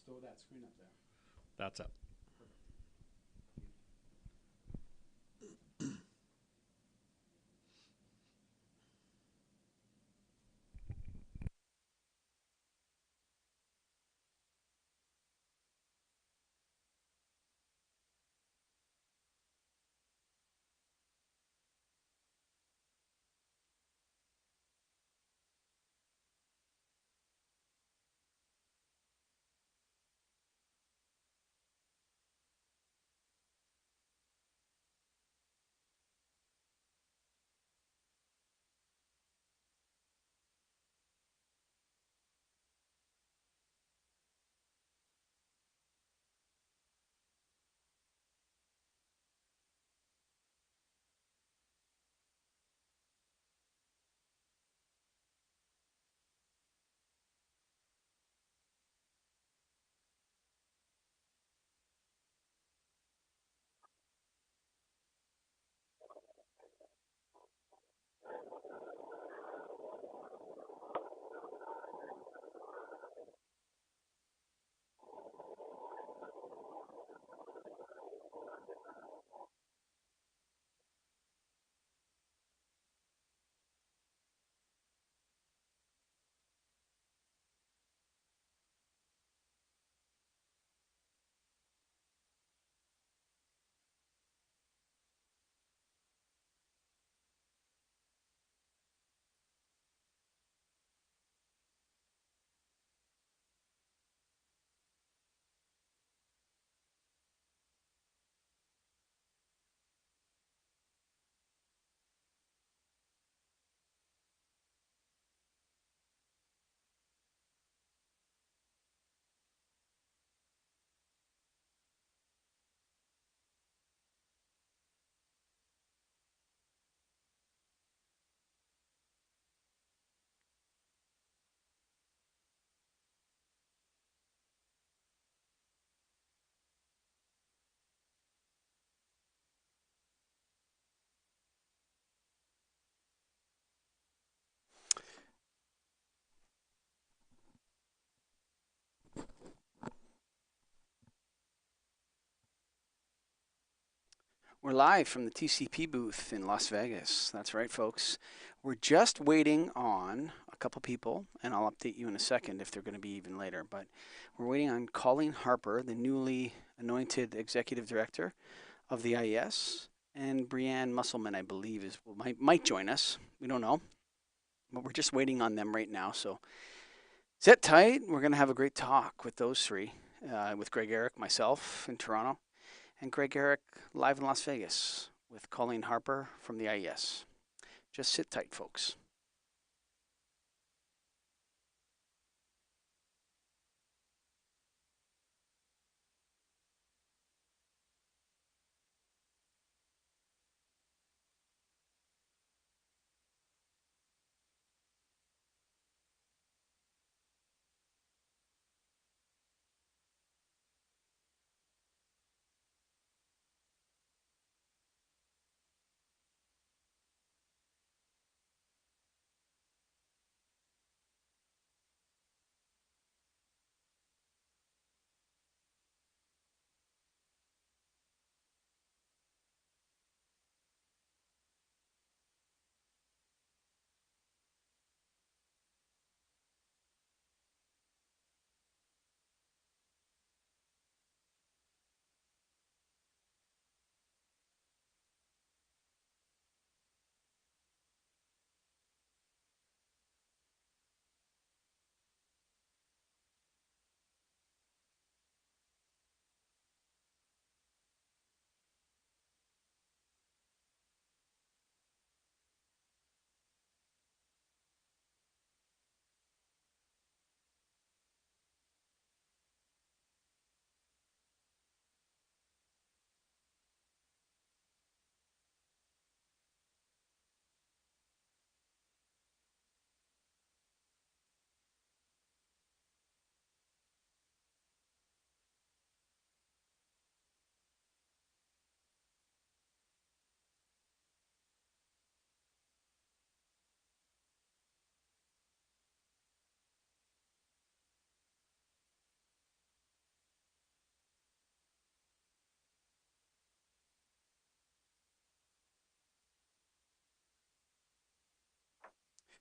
just throw that screen up there. That's up. Perfect. We're live from the TCP booth in Las Vegas. That's right, folks. We're just waiting on a couple people, and I'll update you in a second if they're going to be even later. But we're waiting on Colleen Harper, the newly anointed executive director of the IES, and Brianne Musselman, I believe, might join us. We don't know, but we're just waiting on them right now. So sit tight. We're going to have a great talk with those three, with Greg Eric, myself in Toronto, and Greg Eric live in Las Vegas with Colleen Harper from the IES. Just sit tight, folks.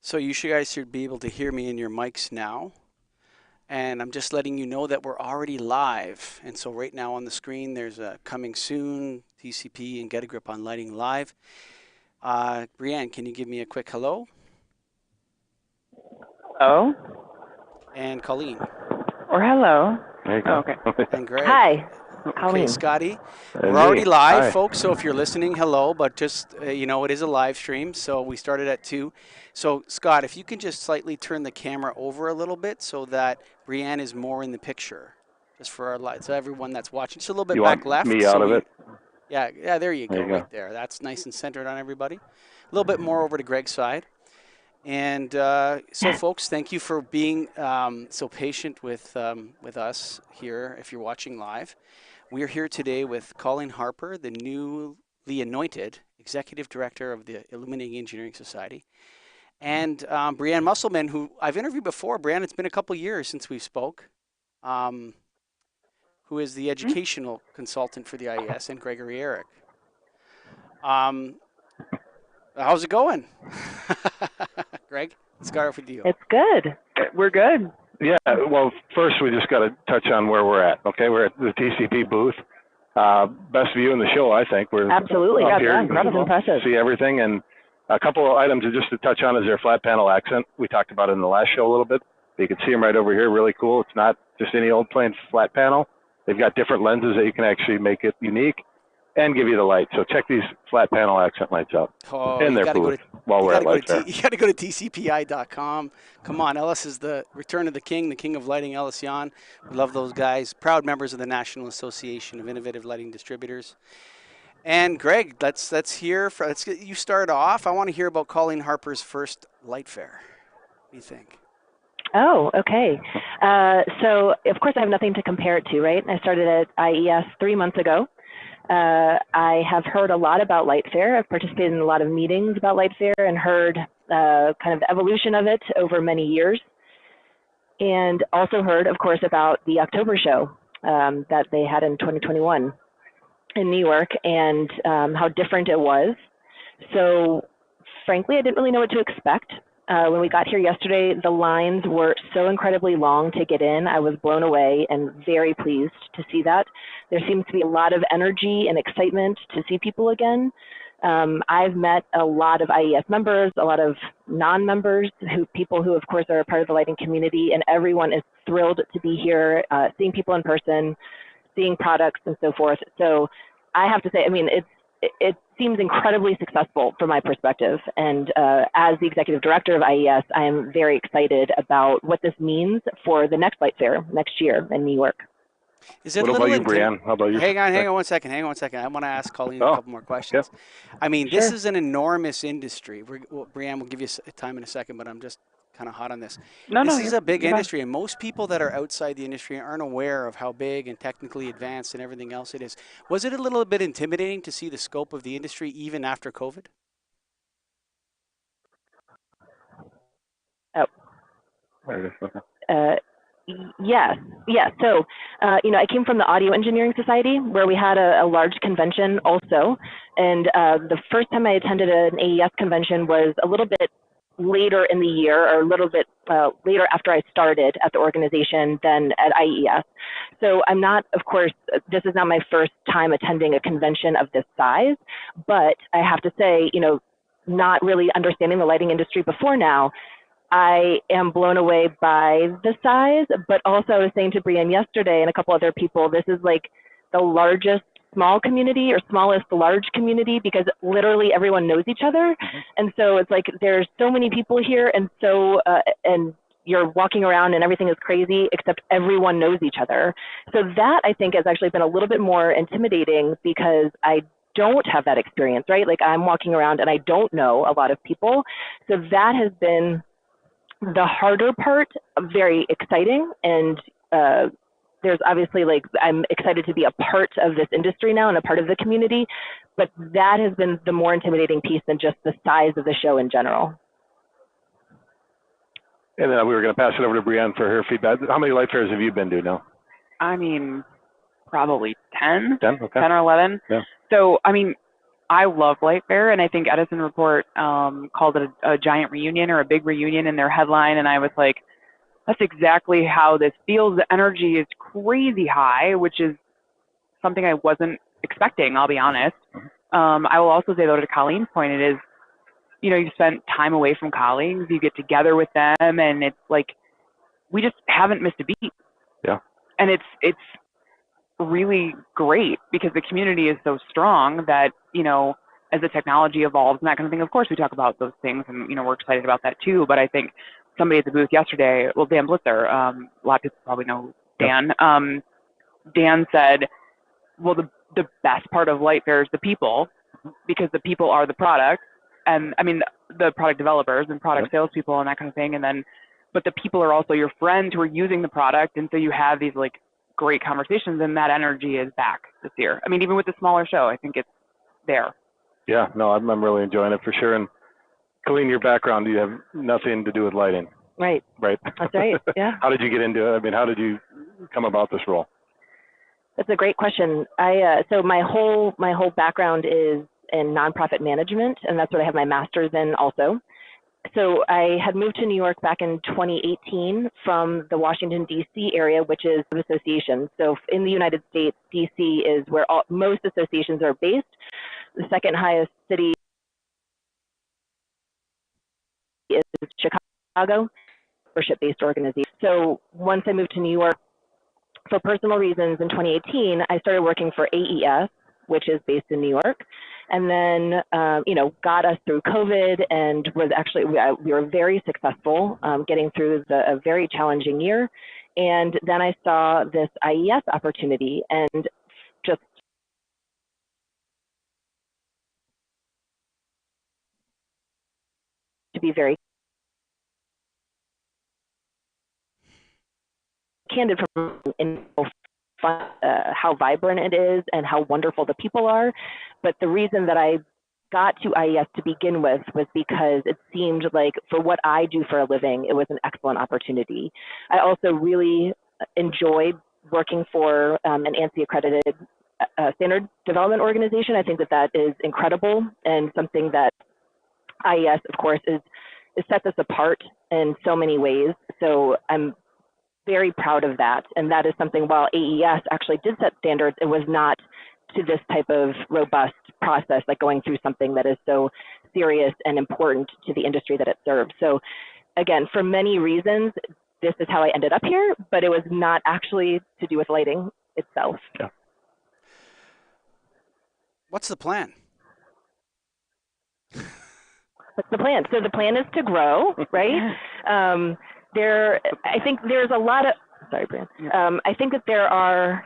So you guys should be able to hear me in your mics now. And I'm just letting you know that we're already live. And so right now on the screen, there's a coming soon, TCP and Get a Grip on Lighting Live. Brianne, can you give me a quick hello? Oh. And Colleen. Or hello. There you go. Oh, okay. And Greg. Hi. Okay, Colleen. Scotty. And We're already me. live, Hi. folks. So if you're listening, hello. But just, it is a live stream. So we started at 2. So Scott, if you can just slightly turn the camera over a little bit so that Brianne is more in the picture. Just for our lights, so everyone that's watching, just a little bit You back want left. me out of it? Yeah, there you go, There you right go. there. That's nice and centered on everybody. A little bit more over to Greg's side. And so, folks, thank you for being so patient with us here if you're watching live. We're here today with Colleen Harper, the newly anointed Executive Director of the Illuminating Engineering Society, and Brianne Musselman, who I've interviewed before. Brianne, it's been a couple years since we spoke. Who is the educational consultant for the IES, and Gregory Eric. How's it going? Greg, let's start off with you. It's good. We're good. Yeah, well, first we just got to touch on where we're at, okay? We're at the TCP booth. Best view in the show, I think. We're Absolutely. up here. Incredible. Impressive. See everything, and a couple of items just to touch on is their flat panel accent. We talked about it in the last show a little bit. You can see them right over here, really cool. It's not just any old plain flat panel. They've got different lenses that you can actually make it unique and give you the light. So check these flat panel accent lights out in their booth while we're at Light Fair. You got to go to tcpi.com. Come on, Ellis is the return of the king of lighting, Ellis Yan. We love those guys. Proud members of the National Association of Innovative Lighting Distributors. And Greg, let's get you start off. I want to hear about Colleen Harper's first Light Fair. What do you think? Oh, okay. So, of course, I have nothing to compare it to, right? I started at IES 3 months ago. I have heard a lot about Light Fair. I've participated in a lot of meetings about Light Fair and heard kind of the evolution of it over many years. And also heard, of course, about the October show that they had in 2021 in New York and how different it was. So, frankly, I didn't really know what to expect. When we got here yesterday, the lines were so incredibly long to get in. I was blown away and very pleased to see that. There seems to be a lot of energy and excitement to see people again. I've met a lot of IES members, a lot of non-members, people who, of course, are a part of the lighting community, and everyone is thrilled to be here, seeing people in person, seeing products and so forth. So I have to say, I mean, it seems incredibly successful from my perspective. And as the executive director of IES, I am very excited about what this means for the next Light Fair next year in New York. Is it what about you, Brianne? How about you? Hang on one second. I want to ask Colleen a couple more questions. Yeah. I mean, this is an enormous industry. Brianne, we'll give you time in a second, but I'm just kind of hot on this. This is a big industry, and most people that are outside the industry aren't aware of how big and technically advanced and everything else it is. Was it a little bit intimidating to see the scope of the industry even after COVID? Yes. So, I came from the Audio Engineering Society, where we had a large convention also. And the first time I attended an AES convention was a little bit later in the year, or a little bit later after I started at the organization than at IES. So I'm not, of course, this is not my first time attending a convention of this size, but I have to say, not really understanding the lighting industry before now, I am blown away by the size, but also I was saying to Brianne yesterday and a couple other people, this is like the largest small community or smallest large community, because literally everyone knows each other. And so it's like there's so many people here, and and you're walking around and everything is crazy except everyone knows each other. So that, I think, has actually been a little bit more intimidating because I don't have that experience, right? Like I'm walking around and I don't know a lot of people. So that has been the harder part, very exciting. And there's obviously, like, I'm excited to be a part of this industry now and a part of the community, but that has been the more intimidating piece than just the size of the show in general. And then we were going to pass it over to Brianne for her feedback. How many Light Fairs have you been to now? I mean, probably 10. 10? Okay. 10 or 11. Yeah. So, I mean, I love Light Fair, and I think Edison Report called it a giant reunion or a big reunion in their headline, and I was like, that's exactly how this feels. The energy is crazy high, which is something I wasn't expecting, I'll be honest. I will also say, though, to Colleen's point, it is, you spent time away from colleagues, you get together with them, and it's like, we just haven't missed a beat. Yeah. And it's really great because the community is so strong that, as the technology evolves and that kind of thing, of course we talk about those things and, we're excited about that too. But I think somebody at the booth yesterday, well, Dan Blitzer, a lot of people probably know Dan, Dan said, well, the best part of Light Fair is the people, because the people are the product, and I mean the product developers and product salespeople and that kind of thing, and then, but the people are also your friends who are using the product, and so you have these like great conversations, and that energy is back this year. I mean, even with the smaller show, I think it's there. Yeah, no, I'm really enjoying it for sure. And Colleen, your background, you have nothing to do with lighting. Right. Right. That's right. Yeah. How did you get into it? I mean, how did you come about this role? That's a great question. So my whole background is in nonprofit management, and that's what I have my master's in also. So I had moved to New York back in 2018 from the Washington, D.C. area, which is associations. So in the United States, D.C. is where most associations are based. The second highest city is Chicago, membership-based organization. So once I moved to New York, for personal reasons in 2018, I started working for AES, which is based in New York, and then, got us through COVID, and was actually, we were very successful getting through a very challenging year. And then I saw this IES opportunity, and just to be very candid from how vibrant it is and how wonderful the people are. But the reason that I got to IES to begin with was because it seemed like, for what I do for a living, it was an excellent opportunity. I also really enjoy working for an ANSI accredited standard development organization. I think that is incredible, and something that IES, of course, is sets us apart in so many ways. So I'm very proud of that. And that is something, while AES actually did set standards, it was not to this type of robust process, like going through something that is so serious and important to the industry that it serves. So again, for many reasons, this is how I ended up here, but it was not actually to do with lighting itself. Yeah. What's the plan? What's the plan? So the plan is to grow, right? I think there's a lot of, sorry, Brian. I think that there are,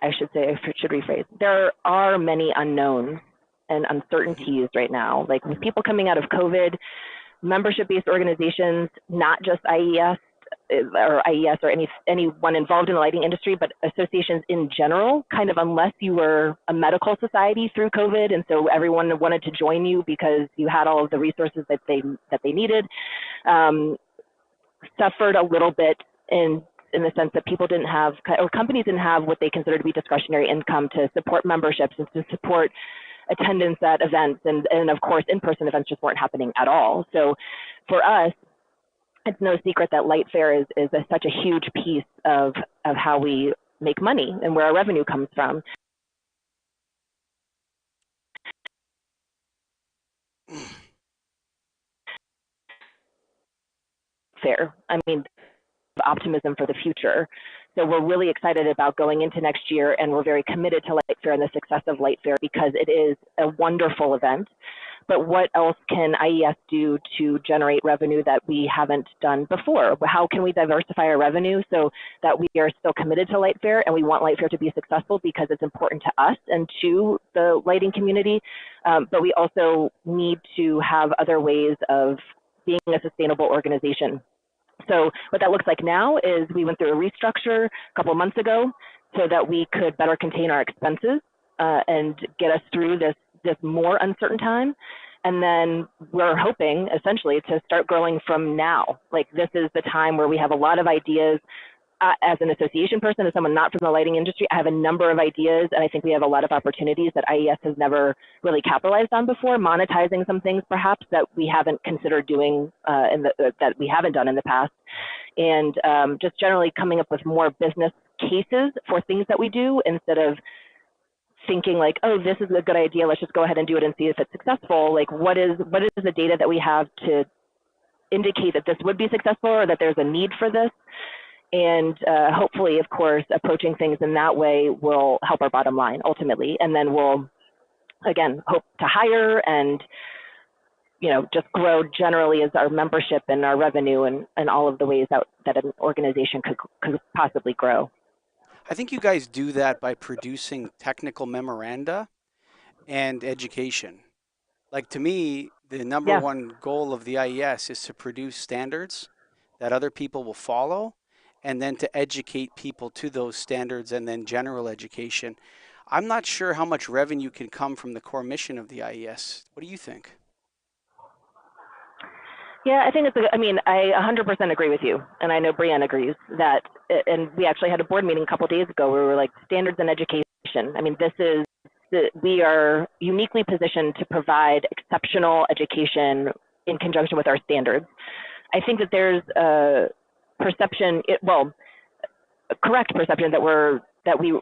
I should rephrase, there are many unknowns and uncertainties right now. Like with people coming out of COVID, membership-based organizations, not just IES or anyone involved in the lighting industry, but associations in general, kind of, unless you were a medical society through COVID, and so everyone wanted to join you because you had all of the resources that they needed, suffered a little bit in the sense that people didn't have, or companies didn't have, what they consider to be discretionary income to support memberships and to support attendance at events, and of course in-person events just weren't happening at all. So for us, it's no secret that Light Fair is such a huge piece of how we make money and where our revenue comes from. Fair. I mean, optimism for the future. So we're really excited about going into next year, and we're very committed to Light Fair and the success of Light Fair because it is a wonderful event. But what else can IES do to generate revenue that we haven't done before? How can we diversify our revenue so that we are still committed to Light Fair, and we want Light Fair to be successful because it's important to us and to the lighting community, but we also need to have other ways of being a sustainable organization. So what that looks like now is we went through a restructure a couple of months ago so that we could better contain our expenses and get us through this more uncertain time. And then we're hoping essentially to start growing from now. Like, this is the time where we have a lot of ideas. as an association person, as someone not from the lighting industry, I have a number of ideas, and I think we have a lot of opportunities that IES has never really capitalized on before, monetizing some things perhaps that we haven't considered doing that we haven't done in the past, and just generally coming up with more business cases for things that we do instead of thinking like, oh, this is a good idea, let's just go ahead and do it and see if it's successful. Like, what is the data that we have to indicate that this would be successful or that there's a need for this? And hopefully, of course, approaching things in that way will help our bottom line ultimately. And then we'll, again, hope to hire and, just grow generally as our membership and our revenue and all of the ways that an organization could possibly grow. I think you guys do that by producing technical memoranda and education. Like, to me, the number one goal of the IES is to produce standards that other people will follow, and then to educate people to those standards, and then general education. I'm not sure how much revenue can come from the core mission of the IES. What do you think? Yeah, I think I 100% agree with you. And I know Brianne agrees that, and we actually had a board meeting a couple of days ago where we were like, standards in education. I mean, we are uniquely positioned to provide exceptional education in conjunction with our standards. I think that there's a perception, a correct perception that we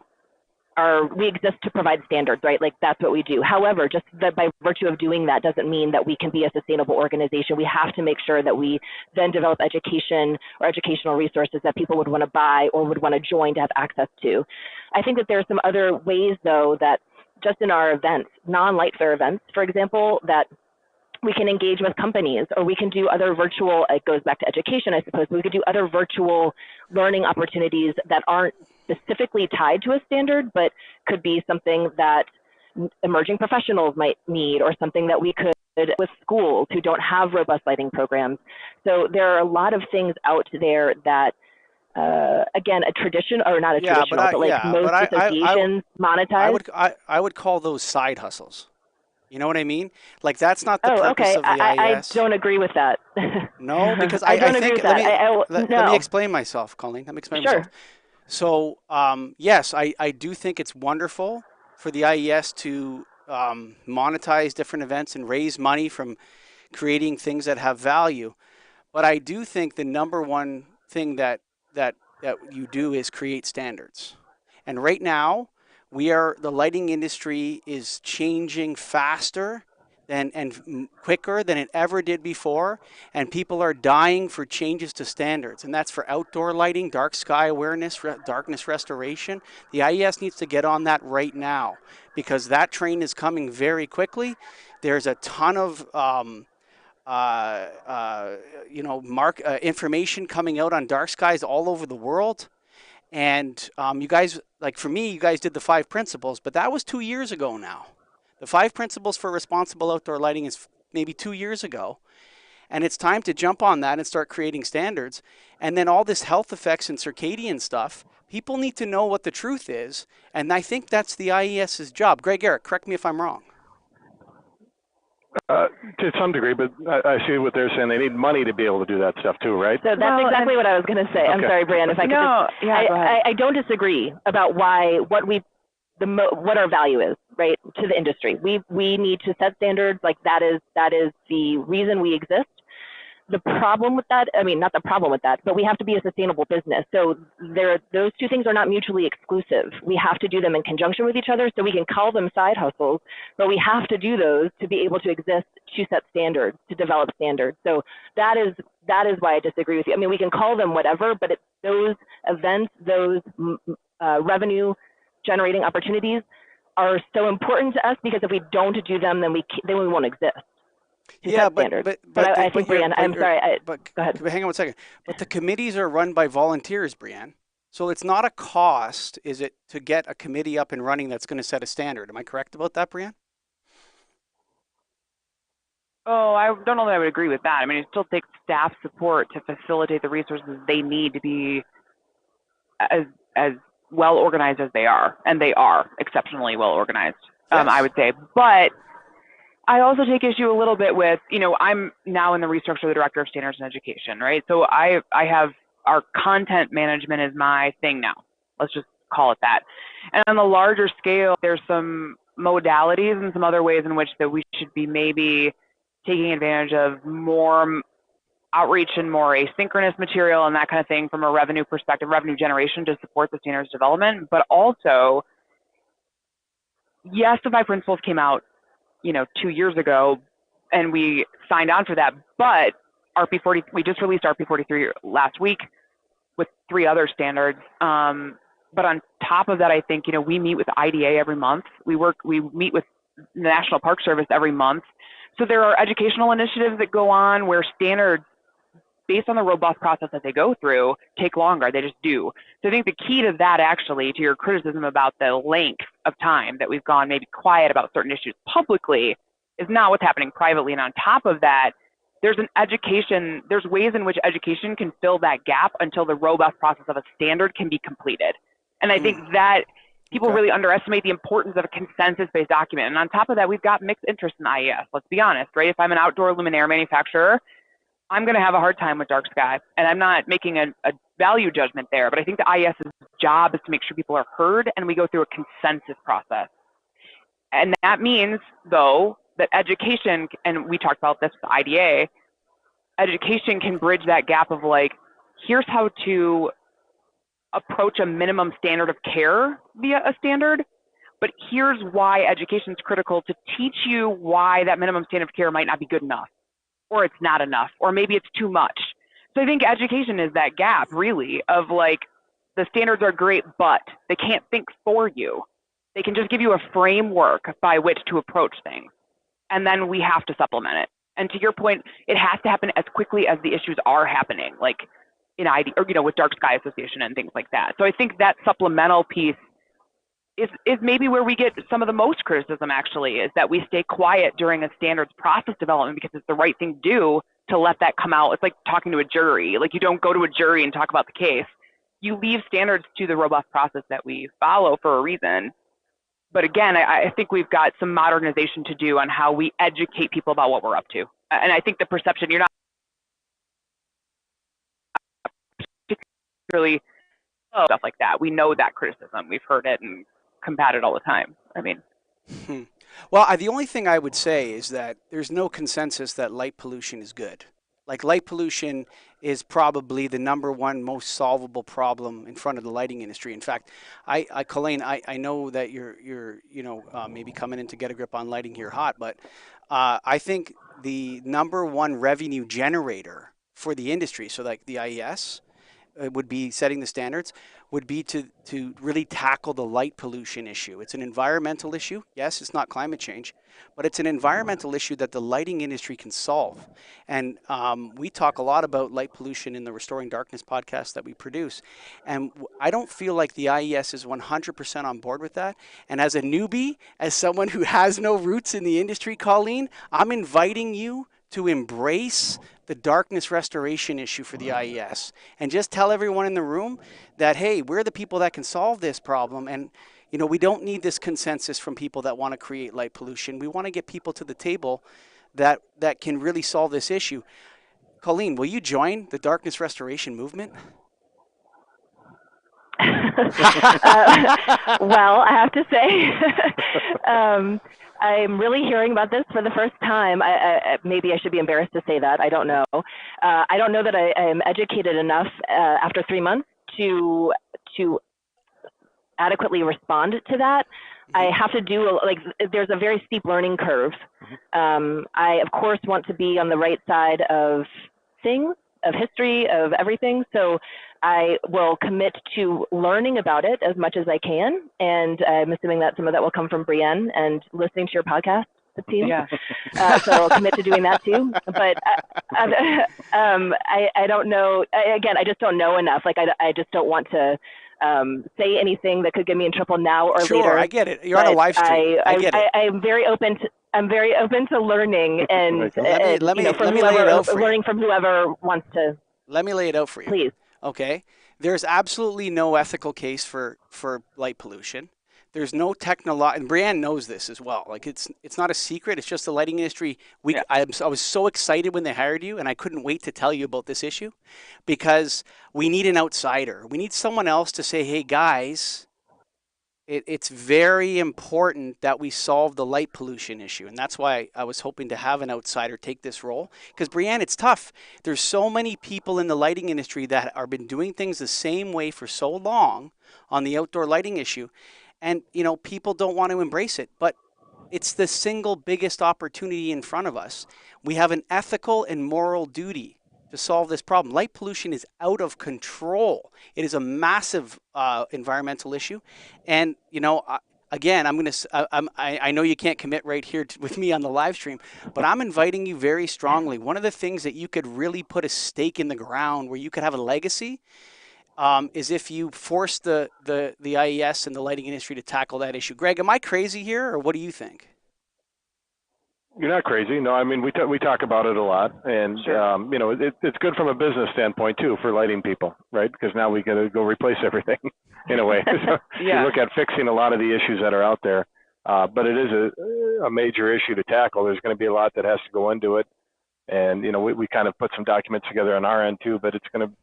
exist to provide standards, right? Like, that's what we do. However, just that by virtue of doing that doesn't mean that we can be a sustainable organization. We have to make sure that we then develop education or educational resources that people would want to buy or would want to join to have access to. I think that there are some other ways, though, that just in our events, non-light fair events, for example, that we can engage with companies, or we can do other virtual, it goes back to education, I suppose, but we could do other virtual learning opportunities that aren't specifically tied to a standard, but could be something that emerging professionals might need, or something that we could with schools who don't have robust lighting programs. So there are a lot of things out there that, again, a tradition, or not a traditional, but like most associations monetize. I would call those side hustles. You know what I mean? Like, that's not the purpose of the IES. I don't agree with that. No, because I don't agree with that. Let me explain myself, Colleen. Let me explain myself. So, yes, I do think it's wonderful for the IES to monetize different events and raise money from creating things that have value. But I do think the number one thing that you do is create standards. And right now, the lighting industry is changing faster and quicker than it ever did before, and people are dying for changes to standards, and that's for outdoor lighting, dark sky awareness, darkness restoration. The IES needs to get on that right now, because that train is coming very quickly. There's a ton of information coming out on dark skies all over the world. And you guys, like, for me, you guys did the 5 principles, but that was 2 years ago now. The 5 principles for responsible outdoor lighting is maybe 2 years ago. And it's time to jump on that and start creating standards. And then all this health effects and circadian stuff, people need to know what the truth is. And I think that's the IES's job. Greg Eric, correct me if I'm wrong. To some degree, but I see what they're saying. They need money to be able to do that stuff too, right? So that's exactly what I was going to say. Okay. I'm sorry, Brianne, if I could. No, I don't disagree about what our value is, right, to the industry. We need to set standards. Like, that is the reason we exist. The problem with that, not the problem with that, but we have to be a sustainable business. So those two things are not mutually exclusive. We have to do them in conjunction with each other. So we can call them side hustles, but we have to do those to be able to exist, to set standards, to develop standards. So that is why I disagree with you. We can call them whatever, but those events, those revenue generating opportunities are so important to us, because if we don't do them, then we won't exist. But I think, Brianne, I'm sorry. Go ahead. Hang on 1 second. But the committees are run by volunteers, Brianne. So it's not a cost, is it, to get a committee up and running that's going to set a standard? Am I correct about that, Brianne? Oh, I don't know that I would agree with that. It still takes staff support to facilitate the resources they need to be as well organized as they are, and they are exceptionally well organized. Yes. I would say, but I also take issue a little bit with, I'm now in the restructure, the director of standards and education, right? So I have our content management is my thing now. Let's just call it that. And on the larger scale, there's some modalities and some other ways in which that we should be maybe taking advantage of more outreach and more asynchronous material and that kind of thing from a revenue perspective, revenue generation to support the standards development. But also, yes, the five principles came out, 2 years ago, and we signed on for that. But we just released RP43 last week with 3 other standards. But on top of that, I think, we meet with IDA every month. We meet with the National Park Service every month. So there are educational initiatives that go on where standards, based on the robust process that they go through, take longer. They just do. So I think the key to that, actually, to your criticism about the length of time that we've gone maybe quiet about certain issues publicly, is not what's happening privately. And on top of that, there's ways in which education can fill that gap until the robust process of a standard can be completed. And I think that people really underestimate the importance of a consensus-based document. And on top of that, we've got mixed interest in IES. Let's be honest, right? If I'm an outdoor luminaire manufacturer, I'm going to have a hard time with dark sky. And I'm not making a value judgment there, but I think the IES's job is to make sure people are heard and we go through a consensus process. And that means, though, that education, and we talked about this with the IDA, education can bridge that gap of like, here's how to approach a minimum standard of care via a standard, but here's why education is critical to teach you why that minimum standard of care might not be good enough, or it's not enough, or maybe it's too much. So I think education is that gap, really, of like, the standards are great, but they can't think for you. They can just give you a framework by which to approach things. And then we have to supplement it. And to your point, it has to happen as quickly as the issues are happening, like in ID, or with Dark Sky Association and things like that. So I think that supplemental piece is maybe where we get some of the most criticism, actually, is that we stay quiet during a standards process development because it's the right thing to do to let that come out. It's like talking to a jury. Like, you don't go to a jury and talk about the case. You leave standards to the robust process that we follow for a reason. But again, I think we've got some modernization to do on how we educate people about what we're up to. And I think the perception, you're not particularly stuff like that. We know that criticism. We've heard it and combat it all the time. I mean. Well, the only thing I would say is that there's no consensus that light pollution is good. Like, light pollution is probably the #1 most solvable problem in front of the lighting industry. In fact, Colleen, I know that you're maybe coming in to get a grip on lighting here hot, but I think the #1 revenue generator for the industry, so like the IES would be setting the standards, would be to really tackle the light pollution issue. It's an environmental issue. Yes, it's not climate change, but it's an environmental issue that the lighting industry can solve. And we talk a lot about light pollution in the Restoring Darkness podcast that we produce. And I don't feel like the IES is 100% on board with that. And as a newbie, as someone who has no roots in the industry, Colleen, I'm inviting you to embrace the darkness restoration issue for the IES and just tell everyone in the room that, hey, we're the people that can solve this problem. And, we don't need this consensus from people that want to create light pollution. We want to get people to the table that can really solve this issue. Colleen, will you join the darkness restoration movement? Well, I have to say, I'm really hearing about this for the first time. Maybe I should be embarrassed to say that. I don't know. I don't know that I am educated enough after 3 months to adequately respond to that. I have to do, there's a very steep learning curve. I, of course, want to be on the right side of things, of history, of everything. So I will commit to learning about it as much as I can. And I'm assuming that some of that will come from Brienne and listening to your podcast, the team. Yeah. So I'll commit to doing that too. But I don't know. Again, I just don't know enough. I just don't want to say anything that could get me in trouble now or later. Sure, I get it. You're on a live stream. I get it. I'm very open to learning and learning from whoever wants to. Let me lay it out for you. Please. Okay. There's absolutely no ethical case for light pollution. there's no technology, and Brianne knows this as well. Like it's not a secret. It's just the lighting industry. Yeah. I was so excited when they hired you, and I couldn't wait to tell you about this issue, because we need an outsider. We need someone else to say, "Hey guys, it's very important that we solve the light pollution issue." And that's why I was hoping to have an outsider take this role. Because Brianne, it's tough. There's so many people in the lighting industry that have been doing things the same way for so long on the outdoor lighting issue. And, people don't want to embrace it. But it's the single biggest opportunity in front of us. We have an ethical and moral duty to solve this problem. Light pollution is out of control. It is a massive environmental issue. And, again, I know you can't commit right here with me on the live stream, but I'm inviting you very strongly. One of the things that you could really put a stake in the ground where you could have a legacy is if you force the IES and the lighting industry to tackle that issue. Greg, am I crazy here, or what do you think? You're not crazy. No, I mean, we talk about it a lot, and Sure. it's good from a business standpoint too for lighting people, right? Because now we got to go replace everything in a way. So Yeah. you look at fixing a lot of the issues that are out there, but it is a major issue to tackle. There's going to be a lot that has to go into it, and we kind of put some documents together on our end too, but it's going to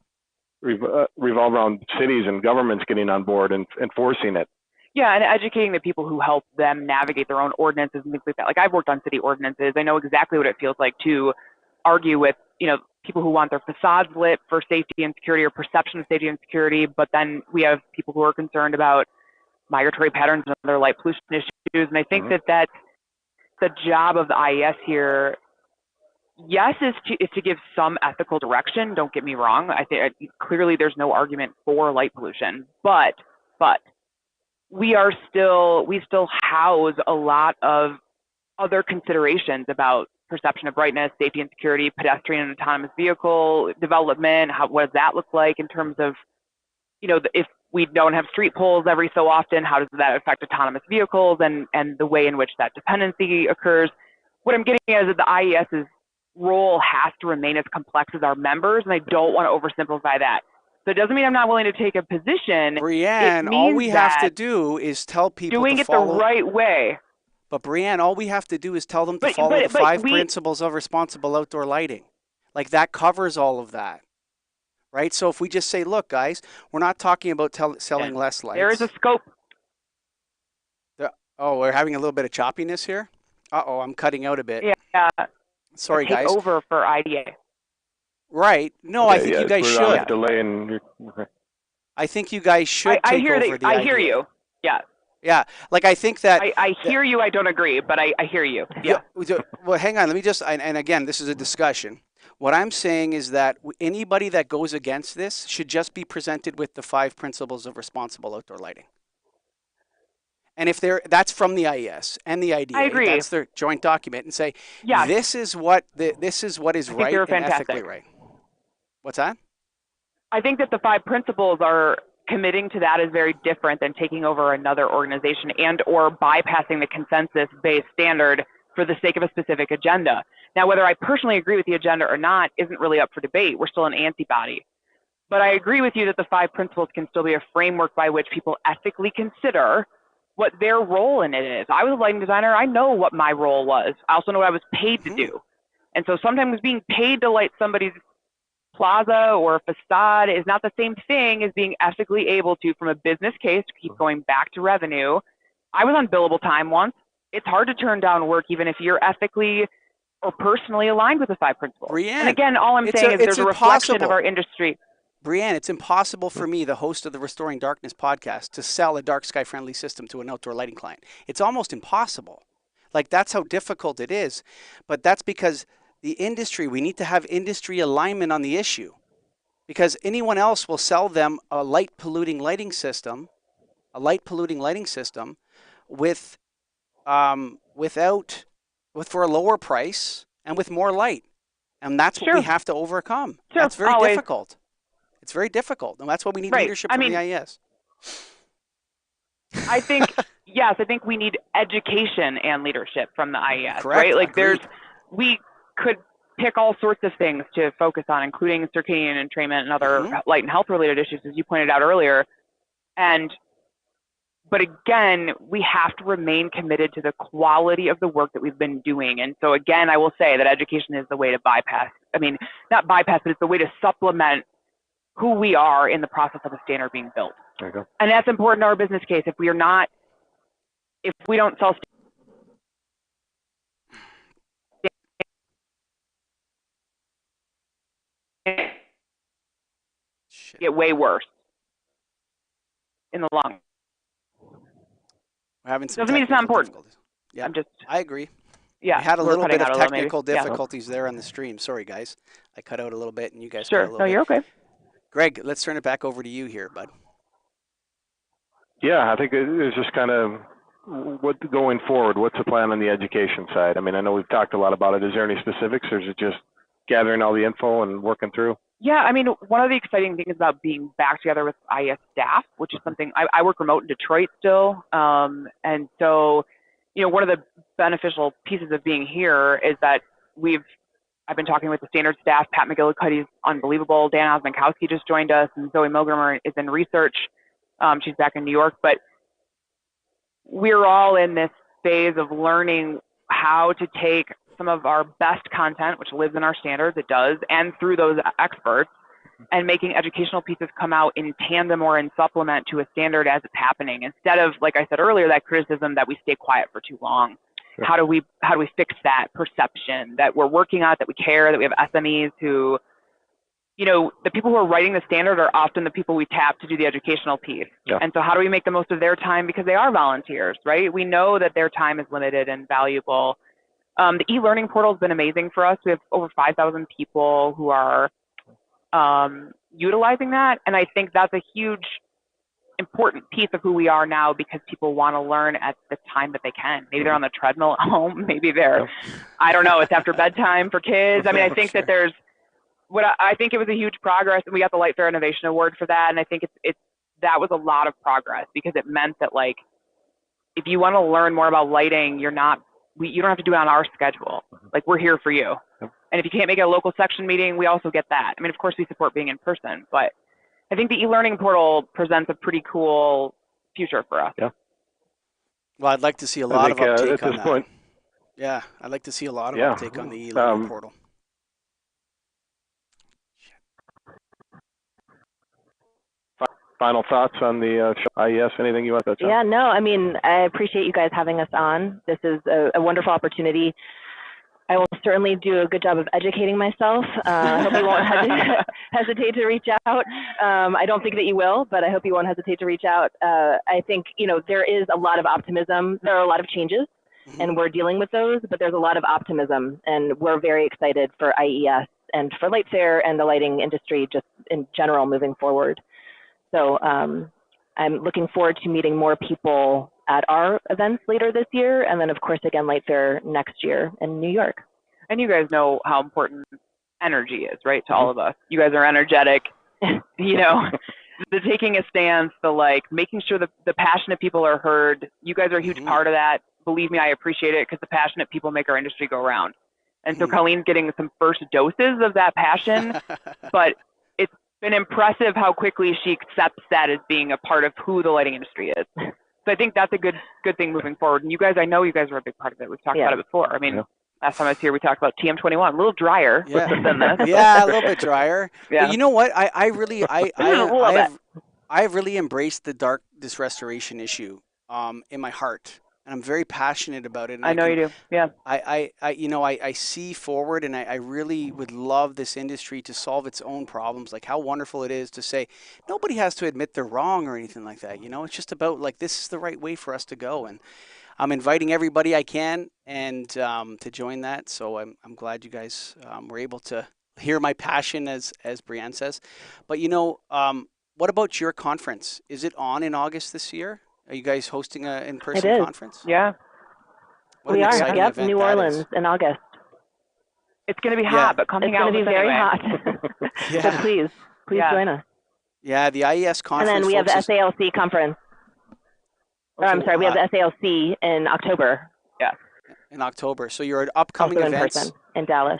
revolve around cities and governments getting on board and enforcing it. Yeah, and educating the people who help them navigate their own ordinances and things like that. Like, I've worked on city ordinances. I know exactly what it feels like to argue with, people who want their facades lit for safety and security or perception of safety and security, but then we have people who are concerned about migratory patterns and other light pollution issues. And I think that that's the job of the IES here. Yes, is to give some ethical direction. Don't get me wrong. I think clearly there's no argument for light pollution, but we still house a lot of other considerations about perception of brightness, safety and security, pedestrian and autonomous vehicle development. What does that look like in terms of, if we don't have street poles every so often, how does that affect autonomous vehicles and the way in which that dependency occurs? What I'm getting at is that the IES's role has to remain as complex as our members, and I don't want to oversimplify that. So it doesn't mean I'm not willing to take a position. Brianne, all we have to do is tell people doing to it follow the right way. But Brianne, all we have to do is tell them to follow the 5 principles of responsible outdoor lighting. Like, that covers all of that, right? So if we just say, look, guys, we're not talking about selling less lights. There is a scope. We're having a little bit of choppiness here. Uh-oh, I'm cutting out a bit. Yeah. Sorry, take guys. over for IDA. Right. No, I think you guys should. I think you guys should take over the IDA. I hear you. Yeah. Yeah, like I think that I hear you. I don't agree, but I hear you. Yeah. Well, hang on. Let me just. And again, this is a discussion. What I'm saying is that anybody that goes against this should just be presented with the 5 principles of responsible outdoor lighting. And if that's from the IES and the IDA, I agree. That's their joint document, and say, this is what is right and ethically right. What's that? I think that the 5 principles are committing to that is very different than taking over another organization and or bypassing the consensus-based standard for the sake of a specific agenda. Now, whether I personally agree with the agenda or not isn't really up for debate. We're still an antibody. But I agree with you that the 5 principles can still be a framework by which people ethically consider what their role in it is. I was a lighting designer. I know what my role was. I also know what I was paid to do. And so sometimes being paid to light somebody's plaza or facade is not the same thing as being ethically able to, from a business case, to keep going back to revenue. I was on billable time once. It's hard to turn down work even if you're ethically or personally aligned with the 5 principles. Brianne, and again, all I'm saying is there's a reflection of our industry. Brianne, it's impossible for me, the host of the Restoring Darkness podcast, to sell a dark sky friendly system to an outdoor lighting client. It's almost impossible. Like, that's how difficult it is. But that's because the industry, we need to have industry alignment on the issue, because anyone else will sell them a light polluting lighting system with for a lower price and with more light. And that's what we have to overcome. That's very difficult. It's very difficult. And that's why we need leadership from the IES. I think, yes, I think we need education and leadership from the IES, Correct. right? Like, Agreed. we could pick all sorts of things to focus on, including circadian entrainment and other light and health related issues, as you pointed out earlier. And But again, we have to remain committed to the quality of the work that we've been doing. And so again, I will say that education is the way to bypass, I mean, not bypass, but it's the way to supplement who we are in the process of a standard being built. There you go. And that's important to our business case. If we don't sell standards, Shit. get way worse in the long. We're having some Doesn't mean it's not technical important. difficulties. Yeah, I'm just, I agree. yeah. We had a we're little cutting bit of out a little, maybe. technical Yeah. difficulties there on the stream. Sorry, guys. I cut out a little bit, and you guys cut a Sure. little No, bit. you're okay. Greg, let's turn it back over to you here, bud. Yeah, I think it's just kind of what going forward. What's the plan on the education side? I mean, I know we've talked a lot about it. Is there any specifics, or is it just gathering all the info and working through? Yeah, I mean, one of the exciting things about being back together with IES staff, which is something I work remote in Detroit still, and so, one of the beneficial pieces of being here is that I've been talking with the standard staff. Pat McGillicuddy's unbelievable. Dan Osmankowski just joined us, and Zoe Milgramer is in research. She's back in New York, but we're all in this phase of learning how to take some of our best content, which lives in our standards, it does, and through those experts, and making educational pieces come out in tandem or in supplement to a standard as it's happening, instead of, like I said earlier, that criticism that we stay quiet for too long. Sure. How do we fix that perception that we're working on it, that we care, that we have SMEs who, the people who are writing the standard are often the people we tap to do the educational piece. Yeah. And so how do we make the most of their time, because they are volunteers, right? We know that their time is limited and valuable. The e-learning portal has been amazing for us. We have over 5,000 people who are utilizing that. And I think that's a huge, important piece of who we are now, because people want to learn at the time that they can. Maybe they're on the treadmill at home. Maybe they're, I don't know, it's after bedtime for kids. I mean, I think that there's, I think it was a huge progress, and we got the Light Fair Innovation Award for that. And I think that was a lot of progress, because it meant that, like, if you want to learn more about lighting, you don't have to do it on our schedule. Like, we're here for you. Yep. And if you can't make a local section meeting, we also get that. I mean, of course, we support being in person, but I think the e-learning portal presents a pretty cool future for us. Yeah. Well, I'd like to see a lot of uptake at on this that. point. Yeah, I'd like to see a lot of Yeah. uptake on the e-learning portal. Final thoughts on the IES? Anything you want to touch on? Yeah, no, I mean, I appreciate you guys having us on. This is a wonderful opportunity. I will certainly do a good job of educating myself. I hope you won't hesitate to reach out. I don't think that you will, but I hope you won't hesitate to reach out. I think, there is a lot of optimism. There are a lot of changes, and we're dealing with those, but there's a lot of optimism, and we're very excited for IES and for Light Fair and the lighting industry just in general moving forward. So I'm looking forward to meeting more people at our events later this year, and then, of course, again, Light Fair next year in New York. And you guys know how important energy is, right, to all of us. You guys are energetic, the taking a stance, the making sure that the passionate people are heard. You guys are a huge part of that. Believe me, I appreciate it, because the passionate people make our industry go round. And so Colleen's getting some first doses of that passion, but it's been impressive how quickly she accepts that as being a part of who the lighting industry is. So I think that's a good thing moving forward. And you guys, I know you guys are a big part of it. We've talked about it before. I mean, last time I was here, we talked about TM21, a little drier than this. Yeah, a little bit drier. Yeah. But you know what? I've really embraced this restoration issue in my heart. And I'm very passionate about it. And I know you do. Yeah. I see forward, and I really would love this industry to solve its own problems. Like, how wonderful it is to say nobody has to admit they're wrong or anything like that. It's just about, like, this is the right way for us to go. And I'm inviting everybody I can and to join that. So I'm glad you guys were able to hear my passion, as Brianne says. But what about your conference? Is it on in August this year? Are you guys hosting an in-person conference? Yeah. We are. Yep, New Orleans in August. It's going to be hot, but coming out. It's going to be very hot. Yeah. So please join us. Yeah, the IES conference. And then we have the SALC conference. I'm sorry, we have the SALC in October. Yeah. In October. So your upcoming also events in person in Dallas.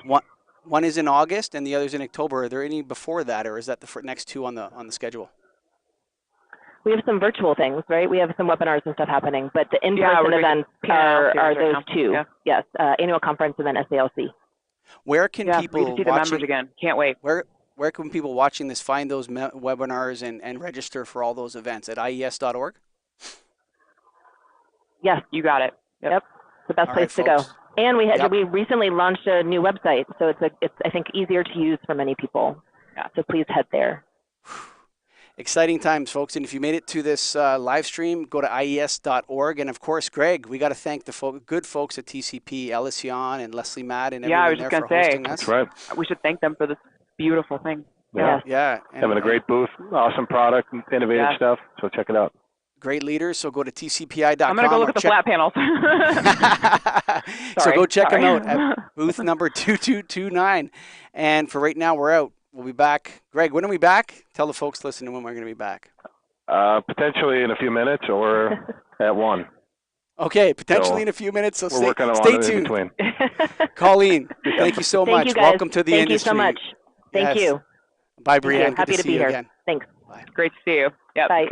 One is in August and the other's in October. Are there any before that, or is that the next two on the schedule? we have some virtual things, right? We have some webinars and stuff happening, but the in-person events are those two. Yeah. Yes, annual conference and then SALC. Where can people we see the members again? Can't wait. Where can people watching this find those webinars and register for all those events? At IES.org? Yes. You got it. Yep. The best place to go. And we recently launched a new website, so it's I think easier to use for many people. Yeah. So please head there. Exciting times, folks. And if you made it to this live stream, go to IES.org. And of course, Greg, we got to thank the good folks at TCP, Elysion and Leslie Matt and everyone there for hosting us. That's right. We should thank them for this beautiful thing. Yeah. And having a great booth, awesome product, innovative stuff. So check it out. Great leaders. So go to tcpi.com. I'm going to go look at the flat panels. So go check them out at booth number 2229. And for right now, we're out. We'll be back. Greg, when are we back? Tell the folks listening when we're going to be back. Potentially in a few minutes or at 1. Okay, potentially in a few minutes. So we're working on stay tuned. In between. Colleen, thank you so much. You guys. Welcome to the industry. Thank you so much. Thank you. Bye, Brianne. Happy to be here. Again. Thanks. Bye. Great to see you. Yep. Bye.